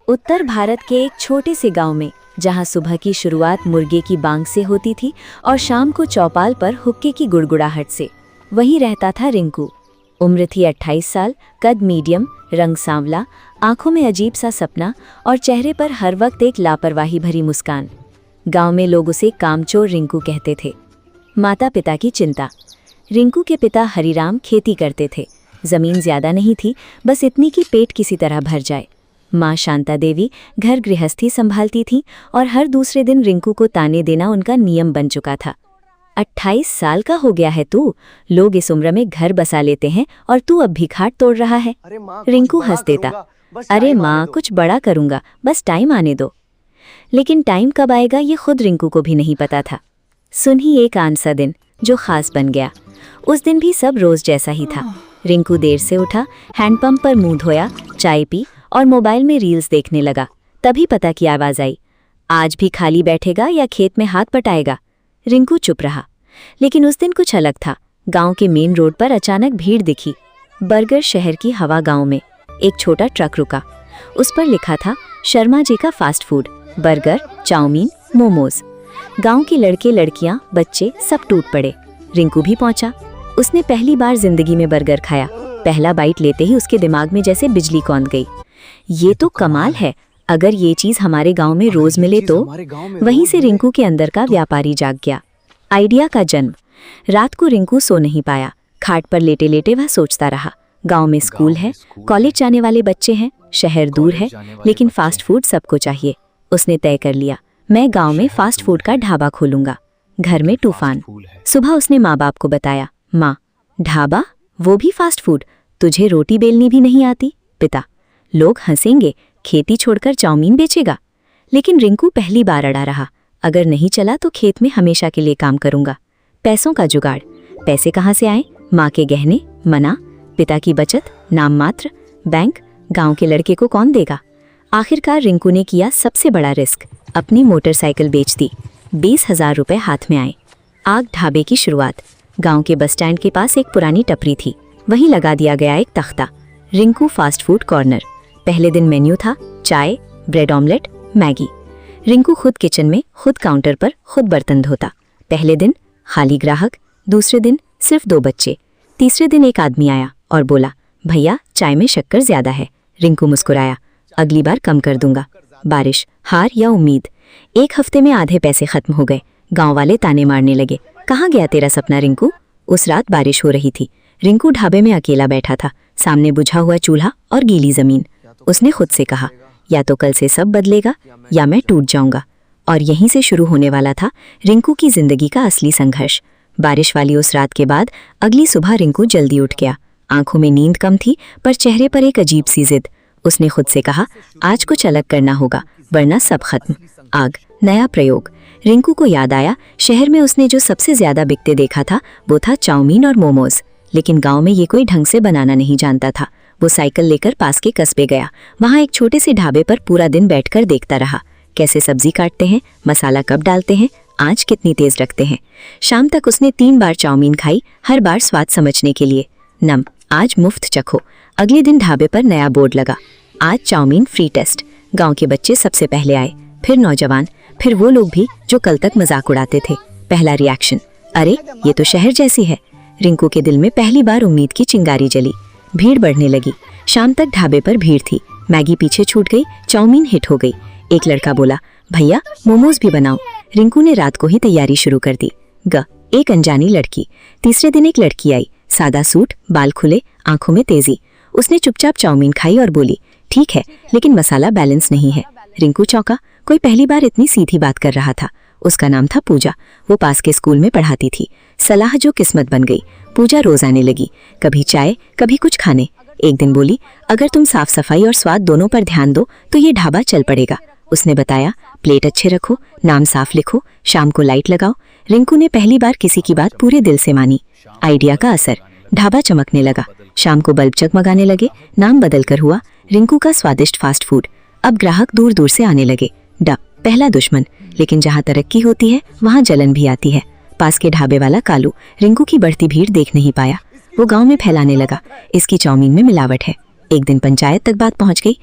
उत्तर भारत के एक छोटे से गांव में, जहां सुबह की शुरुआत मुर्गे की बांग से होती थी और शाम को चौपाल पर हुक्के की गुड़गुड़ाहट से, वहीं रहता था रिंकू। उम्र थी 28 साल, कद मीडियम, रंग सांवला, आंखों में अजीब सा सपना और चेहरे पर हर वक्त एक लापरवाही भरी मुस्कान। गांव में लोग उसे कामचोर रिंकू कहते थे। माता पिता की चिंता। रिंकू के पिता हरिराम खेती करते थे। जमीन ज्यादा नहीं थी, बस इतनी कि पेट किसी तरह भर जाए। माँ शांता देवी घर गृहस्थी संभालती थी और हर दूसरे दिन रिंकू को ताने देना उनका नियम बन चुका था। 28 साल का हो गया है तू, लोग इस उम्र में घर बसा लेते हैं और तू अब भी खाट तोड़ रहा है। रिंकू हंस देता, अरे माँ कुछ बड़ा करूंगा, बस टाइम आने दो। लेकिन टाइम कब आएगा ये खुद रिंकू को भी नहीं पता था। सुन ही एक आन सा दिन जो खास बन गया। उस दिन भी सब रोज जैसा ही था। रिंकू देर से उठा, हैंडपंप पर मुंह धोया, चाय पी और मोबाइल में रील्स देखने लगा। तभी पता की आवाज आई, आज भी खाली बैठेगा या खेत में हाथ पटाएगा। रिंकू चुप रहा। लेकिन उस दिन कुछ अलग था। गांव के मेन रोड पर अचानक भीड़ दिखी। बर्गर शहर की हवा गांव में। एक छोटा ट्रक रुका। उस पर लिखा था शर्मा जी का fast food, burger, chowmein, momos. गांव के लड़के लड़कियां, बच्चे सब टूट पड़े। रिंकू भी पहुंचा। उसने पहली बार जिंदगी में बर्गर खाया। पहला बाइट लेते ही उसके दिमाग में जैसे बिजली कौंध गई। ये तो कमाल है, अगर ये चीज हमारे गांव में रोज मिले तो। वहीं से रिंकू के अंदर का व्यापारी जाग गया। आइडिया का जन्म। रात को रिंकू सो नहीं पाया। खाट पर लेटे लेटे वह सोचता रहा। गांव में स्कूल है, कॉलेज जाने वाले बच्चे हैं, शहर दूर है, लेकिन फास्ट फूड सबको चाहिए। उसने तय कर लिया, मैं गांव में फास्ट फूड का ढाबा खोलूंगा। घर में तूफान। सुबह उसने माँ बाप को बताया, माँ ढाबा, वो भी फास्ट फूड, तुझे रोटी बेलनी भी नहीं आती। पिता, लोग हंसेंगे, खेती छोड़कर चाउमीन बेचेगा। लेकिन रिंकू पहली बार अड़ा रहा, अगर नहीं चला तो खेत में हमेशा के लिए काम करूंगा। पैसों का जुगाड़। पैसे कहाँ से आए? माँ के गहने, मना, पिता की बचत, नाम मात्र, बैंक, गांव के लड़के को कौन देगा। आखिरकार रिंकू ने किया सबसे बड़ा रिस्क, अपनी मोटरसाइकिल बेच दी। 20,000 रुपए हाथ में आए। आग ढाबे की शुरुआत। गांव के बस स्टैंड के पास एक पुरानी टपरी थी, वहीं लगा दिया गया एक तख्ता, रिंकू फास्ट फूड कॉर्नर। पहले दिन मेन्यू था चाय, ब्रेड ऑमलेट, मैगी। रिंकू खुद किचन में, खुद काउंटर पर, खुद बर्तन धोता। पहले दिन खाली ग्राहक, दूसरे दिन सिर्फ 2 बच्चे, तीसरे दिन एक आदमी आया और बोला, भैया चाय में शक्कर ज्यादा है। रिंकू मुस्कुराया, अगली बार कम कर दूंगा। बारिश, हार या उम्मीद। 1 हफ्ते में आधे पैसे खत्म हो गए। गांव वाले ताने मारने लगे, कहाँ गया तेरा सपना रिंकू। उस रात बारिश हो रही थी। रिंकू ढाबे में अकेला बैठा था, सामने बुझा हुआ चूल्हा और गीली जमीन। उसने खुद से कहा, या तो कल से सब बदलेगा या मैं टूट जाऊंगा। और यहीं से शुरू होने वाला था रिंकू की जिंदगी का असली संघर्ष। बारिश वाली उस रात के बाद अगली सुबह रिंकू जल्दी उठ गया। आंखों में नींद कम थी, पर चेहरे पर एक अजीब सी जिद। उसने खुद से कहा, आज कुछ अलग करना होगा, वरना सब खत्म। आग, नया प्रयोग। रिंकू को याद आया, शहर में उसने जो सबसे ज्यादा बिकते देखा था वो था चाउमीन और मोमोज। लेकिन गांव में ये कोई ढंग से बनाना नहीं जानता था। वो साइकिल लेकर पास के कस्बे गया। वहां एक छोटे से ढाबे पर पूरा दिन बैठकर देखता रहा, कैसे सब्जी काटते हैं, मसाला कब डालते हैं, आंच कितनी तेज रखते हैं। शाम तक उसने 3 बार चाउमीन खाई, हर बार स्वाद समझने के लिए। नम, आज मुफ्त चखो। अगले दिन ढाबे पर नया बोर्ड लगा, आज चाउमीन फ्री टेस्ट। गांव के बच्चे सबसे पहले आए, फिर नौजवान, फिर वो लोग भी जो कल तक मजाक उड़ाते थे। पहला रिएक्शन, अरे ये तो शहर जैसी है। रिंकू के दिल में पहली बार उम्मीद की चिंगारी जली। भीड़ बढ़ने लगी। शाम तक ढाबे पर भीड़ थी। मैगी पीछे छूट गई, चाउमीन हिट हो गई। एक लड़का बोला, भैया मोमोज भी बनाओ। रिंकू ने रात को ही तैयारी शुरू कर दी। एक अनजानी लड़की। तीसरे दिन एक लड़की आई, सादा सूट, बाल खुले, आंखों में तेजी। उसने चुपचाप चाउमीन खाई और बोली, ठीक है लेकिन मसाला बैलेंस नहीं है। रिंकू चौंका, कोई पहली बार इतनी सीधी बात कर रहा था। उसका नाम था पूजा। वो पास के स्कूल में पढ़ाती थी। सलाह जो किस्मत बन गई। पूजा रोज आने लगी, कभी चाय, कभी कुछ खाने। एक दिन बोली, अगर तुम साफ सफाई और स्वाद दोनों पर ध्यान दो तो ये ढाबा चल पड़ेगा। उसने बताया, प्लेट अच्छे रखो, नाम साफ लिखो, शाम को लाइट लगाओ। रिंकू ने पहली बार किसी की बात पूरे दिल से मानी। आइडिया का असर। ढाबा चमकने लगा। शाम को बल्ब जगमगाने लगे। नाम बदलकर हुआ रिंकू का स्वादिष्ट फास्ट फूड। अब ग्राहक दूर दूर से आने लगे। पहला दुश्मन। लेकिन जहाँ तरक्की होती है वहाँ जलन भी आती है। पास के ढाबे वाला कालू रिंकू की बढ़ती भीड़ देख नहीं पाया। वो गांव में फैलाने लगा, इसकी चाउमीन में मिलावट है। एक दिन पंचायत तक बात पहुंच गई।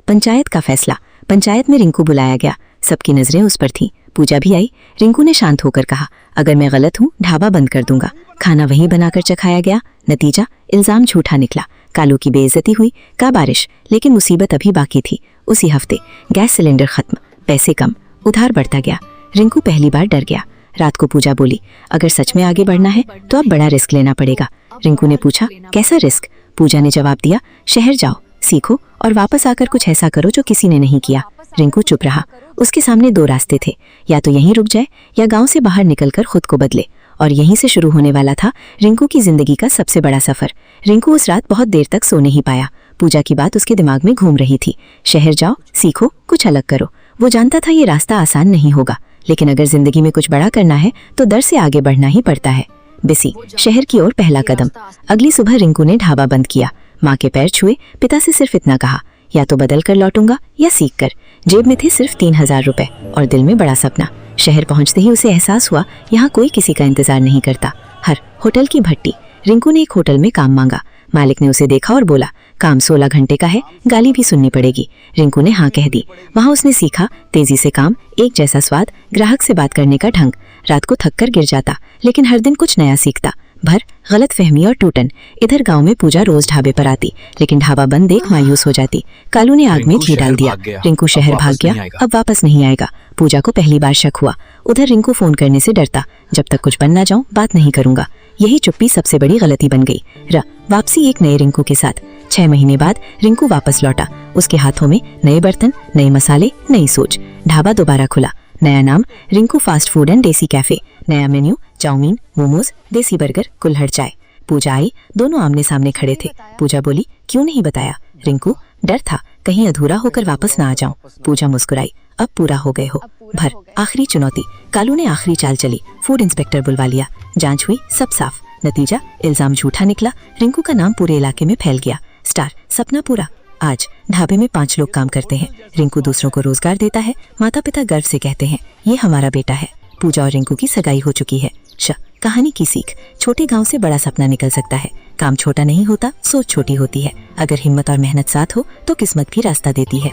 पंचायत का फैसला। पंचायत में रिंकू बुलाया गया। सबकी नजरें उस पर थीं। पूजा भी आई। रिंकू ने शांत होकर कहा, अगर मैं गलत हूँ ढाबा बंद कर दूंगा। खाना वहीं बनाकर चखाया गया। नतीजा, इल्जाम झूठा निकला। कालू की बेइज्जती हुई। का बारिश, लेकिन मुसीबत अभी बाकी थी। उसी हफ्ते गैस सिलेंडर खत्म, पैसे कम, उधार बढ़ता गया। रिंकू पहली बार डर गया। रात को पूजा बोली, अगर सच में आगे बढ़ना है तो अब बड़ा रिस्क लेना पड़ेगा। रिंकू ने पूछा, कैसा रिस्क? पूजा ने जवाब दिया, शहर जाओ, सीखो और वापस आकर कुछ ऐसा करो जो किसी ने नहीं किया। रिंकू चुप रहा। उसके सामने दो रास्ते थे, या तो यहीं रुक जाए या गांव से बाहर निकलकर खुद को बदले। और यहीं से शुरू होने वाला था रिंकू की जिंदगी का सबसे बड़ा सफर। रिंकू उस रात बहुत देर तक सो नहीं पाया। पूजा की बात उसके दिमाग में घूम रही थी। शहर जाओ, सीखो, कुछ अलग करो। वो जानता था ये रास्ता आसान नहीं होगा, लेकिन अगर जिंदगी में कुछ बड़ा करना है तो डर से आगे बढ़ना ही पड़ता है। बिसी, शहर की ओर पहला कदम। अगली सुबह रिंकू ने ढाबा बंद किया। माँ के पैर छुए। पिता से सिर्फ इतना कहा, या तो बदल कर लौटूंगा या सीख कर। जेब में थे सिर्फ 3000 रुपए और दिल में बड़ा सपना। शहर पहुंचते ही उसे एहसास हुआ, यहाँ कोई किसी का इंतजार नहीं करता। हर होटल की भट्टी। रिंकू ने एक होटल में काम मांगा। मालिक ने उसे देखा और बोला, काम 16 घंटे का है, गाली भी सुननी पड़ेगी। रिंकू ने हाँ कह दी। वहां उसने सीखा तेजी से काम, एक जैसा स्वाद, ग्राहक से बात करने का ढंग। रात को थक कर गिर जाता, लेकिन हर दिन कुछ नया सीखता। भर, गलतफहमी और टूटन। इधर गांव में पूजा रोज ढाबे पर आती, लेकिन ढाबा बंद देख मायूस हो जाती। कालू ने आग में घी डाल दिया। रिंकू शहर भाग गया, अब वापस नहीं आएगा। पूजा को पहली बार शक हुआ। उधर रिंकू फोन करने से डरता, जब तक कुछ बन ना जाऊं बात नहीं करूंगा। यही चुप्पी सबसे बड़ी गलती बन गई। वापसी एक नए रिंकू के साथ। 6 महीने बाद रिंकू वापस लौटा। उसके हाथों में नए बर्तन, नए मसाले, नई सोच। ढाबा दोबारा खुला। नया नाम, रिंकू फास्ट फूड एंड देसी कैफे। नया मेन्यू, चाउमीन, मोमोज, देसी बर्गर, कुल्हड़ चाय। पूजा आई। दोनों आमने सामने खड़े थे। पूजा बोली, क्यों नहीं बताया? रिंकू, डर था कहीं अधूरा होकर वापस ना आ जाऊं। पूजा मुस्कुराई, अब पूरा हो गए हो। भर, आखिरी चुनौती। कालू ने आखिरी चाल चली। फूड इंस्पेक्टर बुलवा लिया। जांच हुई, सब साफ। नतीजा, इल्जाम झूठा निकला। रिंकू का नाम पूरे इलाके में फैल गया। स्टार, सपना पूरा। आज ढाबे में 5 लोग काम करते हैं। रिंकू दूसरों को रोजगार देता है। माता पिता गर्व से कहते हैं, ये हमारा बेटा है। पूजा और रिंकू की सगाई हो चुकी है। कहानी की सीख, छोटे गांव से बड़ा सपना निकल सकता है। काम छोटा नहीं होता, सोच छोटी होती है। अगर हिम्मत और मेहनत साथ हो तो किस्मत भी रास्ता देती है।